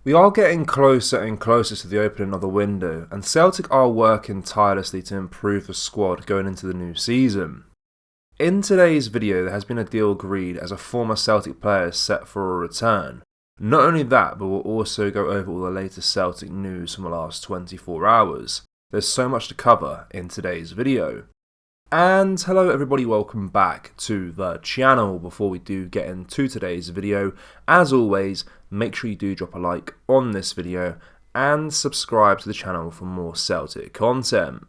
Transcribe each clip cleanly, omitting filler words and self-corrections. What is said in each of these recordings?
We are getting closer and closer to the opening of the window, and Celtic are working tirelessly to improve the squad going into the new season. In today's video, there has been a deal agreed as a former Celtic player is set for a return. Not only that, but we'll also go over all the latest Celtic news from the last 24 hours. There's so much to cover in today's video. And hello everybody, welcome back to the channel. Before we do get into today's video, as always, make sure you do drop a like on this video and subscribe to the channel for more Celtic content.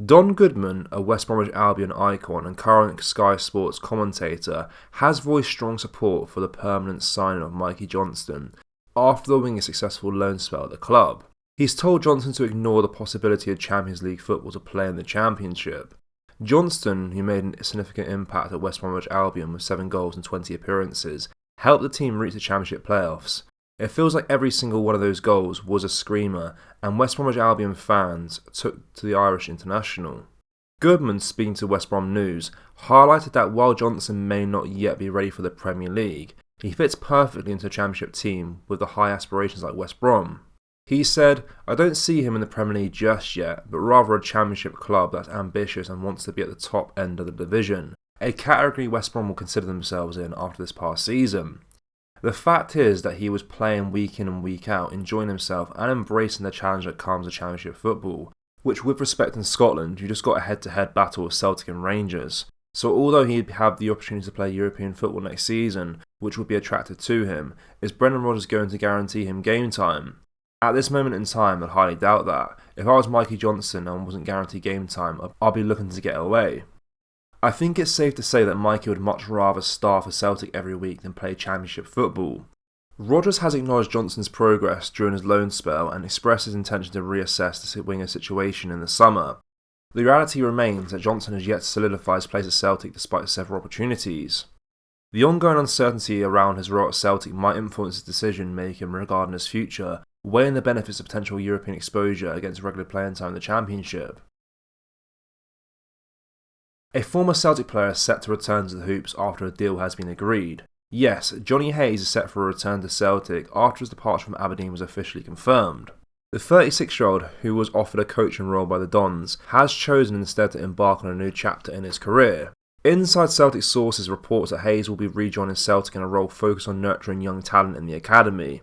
Don Goodman, a West Bromwich Albion icon and current Sky Sports commentator, has voiced strong support for the permanent signing of Mikey Johnston after the winger's successful loan spell at the club. He's told Johnston to ignore the possibility of Champions League football to play in the Championship. Johnston, who made a significant impact at West Bromwich Albion with 7 goals and 20 appearances, helped the team reach the Championship playoffs. It feels like every single one of those goals was a screamer, and West Bromwich Albion fans took to the Irish international. Goodman, speaking to West Brom News, highlighted that while Johnston may not yet be ready for the Premier League, he fits perfectly into a Championship team with the high aspirations like West Brom. He said, "I don't see him in the Premier League just yet, but rather a Championship club that's ambitious and wants to be at the top end of the division, a category West Brom will consider themselves in after this past season." The fact is that he was playing week in and week out, enjoying himself and embracing the challenge that comes with Championship football, which with respect in Scotland, you just got a head-to-head battle with Celtic and Rangers. So although he'd have the opportunity to play European football next season, which would be attractive to him, is Brendan Rodgers going to guarantee him game time? At this moment in time, I'd highly doubt that. If I was Mikey Johnston and wasn't guaranteed game time, I'd be looking to get away. I think it's safe to say that Mikey would much rather star for Celtic every week than play Championship football. Rodgers has acknowledged Johnston's progress during his loan spell and expressed his intention to reassess the winger situation in the summer. The reality remains that Johnston has yet to solidify his place at Celtic despite several opportunities. The ongoing uncertainty around his role at Celtic might influence his decision making regarding his future, weighing the benefits of potential European exposure against regular playing time in the Championship. A former Celtic player is set to return to the Hoops after a deal has been agreed. Yes, Johnny Hayes is set for a return to Celtic after his departure from Aberdeen was officially confirmed. The 36-year-old, who was offered a coaching role by the Dons, has chosen instead to embark on a new chapter in his career. Inside Celtic sources reports that Hayes will be rejoining Celtic in a role focused on nurturing young talent in the academy.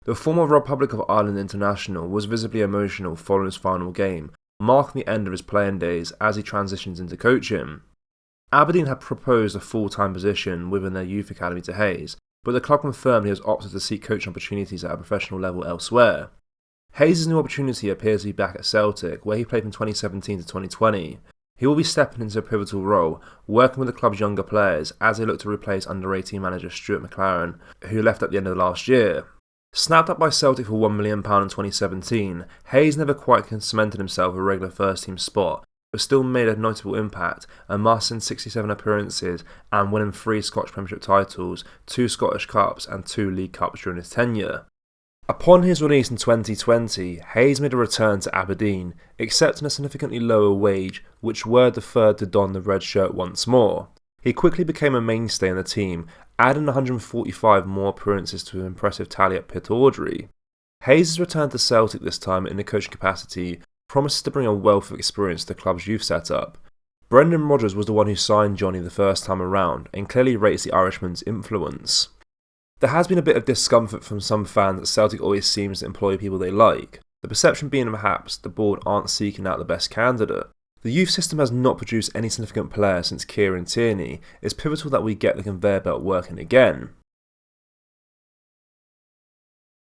The former Republic of Ireland international was visibly emotional following his final game, marking the end of his playing days as he transitions into coaching. Aberdeen had proposed a full-time position within their youth academy to Hayes, but the club confirmed he has opted to seek coaching opportunities at a professional level elsewhere. Hayes' new opportunity appears to be back at Celtic, where he played from 2017 to 2020. He will be stepping into a pivotal role, working with the club's younger players as they look to replace under-18 manager Stuart McLaren, who left at the end of last year. Snapped up by Celtic for £1 million in 2017, Hayes never quite cemented himself a regular first-team spot, but still made a notable impact, amassing 67 appearances and winning 3 Scottish Premiership titles, 2 Scottish Cups and 2 League Cups during his tenure. Upon his release in 2020, Hayes made a return to Aberdeen, accepting a significantly lower wage, which were deferred to don the red shirt once more. He quickly became a mainstay in the team, adding 145 more appearances to an impressive tally at Pittodrie. Hayes' return to Celtic this time in the coaching capacity promises to bring a wealth of experience to the club's youth setup. Brendan Rodgers was the one who signed Johnny the first time around and clearly rates the Irishman's influence. There has been a bit of discomfort from some fans that Celtic always seems to employ people they like, the perception being perhaps the board aren't seeking out the best candidate. The youth system has not produced any significant player since Kieran Tierney. It's pivotal that we get the conveyor belt working again.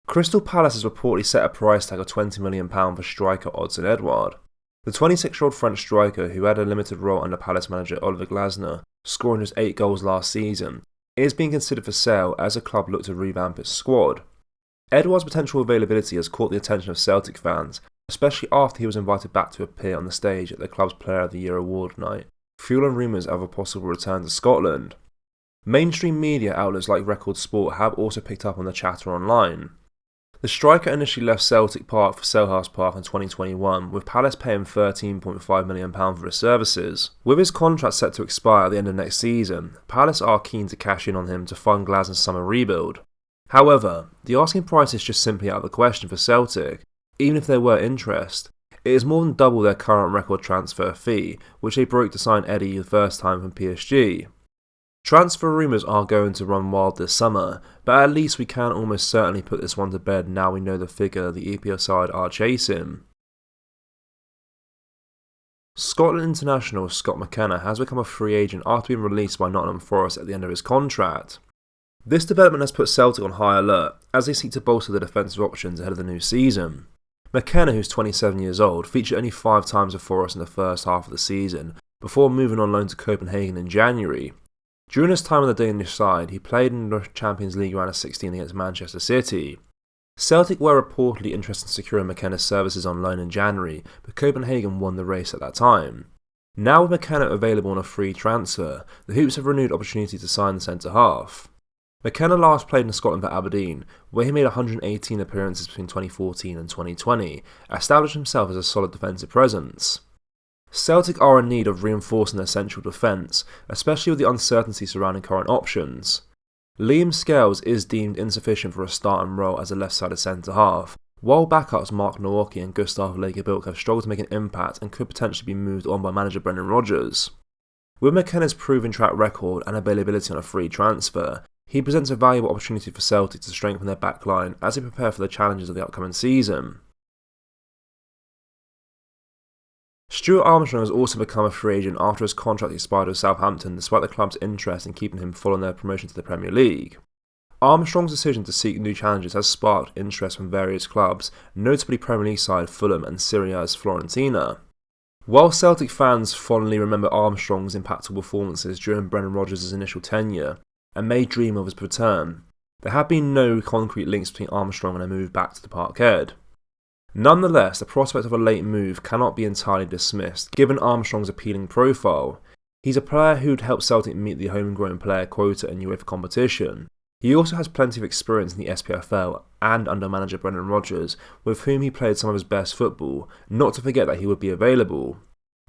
Crystal Palace has reportedly set a price tag of £20 million for striker Odsonne Edouard. The 26-year-old French striker, who had a limited role under Palace manager Oliver Glasgow, scoring just 8 goals last season, is being considered for sale as the club looked to revamp its squad. Edouard's potential availability has caught the attention of Celtic fans, especially after he was invited back to appear on the stage at the club's Player of the Year award night, fueling rumours of a possible return to Scotland. Mainstream media outlets like Record Sport have also picked up on the chatter online. The striker initially left Celtic Park for Selhurst Park in 2021, with Palace paying £13.5 million for his services. With his contract set to expire at the end of next season, Palace are keen to cash in on him to fund Glasgow's summer rebuild. However, the asking price is just simply out of the question for Celtic. Even if there were interest, it is more than double their current record transfer fee, which they broke to sign Eddie the first time from PSG. Transfer rumours are going to run wild this summer, but at least we can almost certainly put this one to bed now we know the figure the EPL side are chasing. Scotland international Scott McKenna has become a free agent after being released by Nottingham Forest at the end of his contract. This development has put Celtic on high alert as they seek to bolster their defensive options ahead of the new season. McKenna, who's 27 years old, featured only 5 times for Forest in the first half of the season, before moving on loan to Copenhagen in January. During his time on the Danish side, he played in the Champions League round of 16 against Manchester City. Celtic were reportedly interested in securing McKenna's services on loan in January, but Copenhagen won the race at that time. Now with McKenna available on a free transfer, the Hoops have renewed opportunity to sign the centre-half. McKenna last played in Scotland for Aberdeen, where he made 118 appearances between 2014 and 2020, establishing himself as a solid defensive presence. Celtic are in need of reinforcing their central defence, especially with the uncertainty surrounding current options. Liam Scales is deemed insufficient for a starting role as a left-sided centre-half, while backups Mark Nowacki and Gustav Lagerbilk have struggled to make an impact and could potentially be moved on by manager Brendan Rodgers. With McKenna's proven track record and availability on a free transfer, he presents a valuable opportunity for Celtic to strengthen their backline as they prepare for the challenges of the upcoming season. Stuart Armstrong has also become a free agent after his contract expired with Southampton despite the club's interest in keeping him following their promotion to the Premier League. Armstrong's decision to seek new challenges has sparked interest from various clubs, notably Premier League side Fulham and Serie A's Fiorentina. While Celtic fans fondly remember Armstrong's impactful performances during Brendan Rodgers' initial tenure, and may dream of his return, there have been no concrete links between Armstrong and a move back to the Parkhead. Nonetheless, the prospect of a late move cannot be entirely dismissed, given Armstrong's appealing profile. He's a player who'd help Celtic meet the homegrown player quota in UEFA competition. He also has plenty of experience in the SPFL and under manager Brendan Rodgers, with whom he played some of his best football, not to forget that he would be available.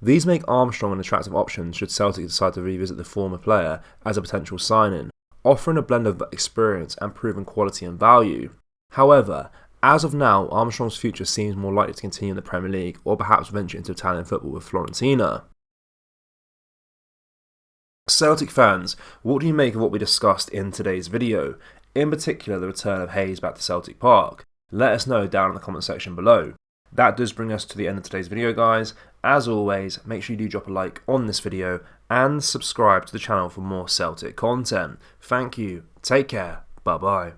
These make Armstrong an attractive option should Celtic decide to revisit the former player as a potential signing, offering a blend of experience and proven quality and value. However, as of now, Armstrong's future seems more likely to continue in the Premier League or perhaps venture into Italian football with Fiorentina. Celtic fans, what do you make of what we discussed in today's video? In particular, the return of Hayes back to Celtic Park. Let us know down in the comment section below. That does bring us to the end of today's video, guys. As always, make sure you do drop a like on this video and subscribe to the channel for more Celtic content. Thank you, take care, bye bye.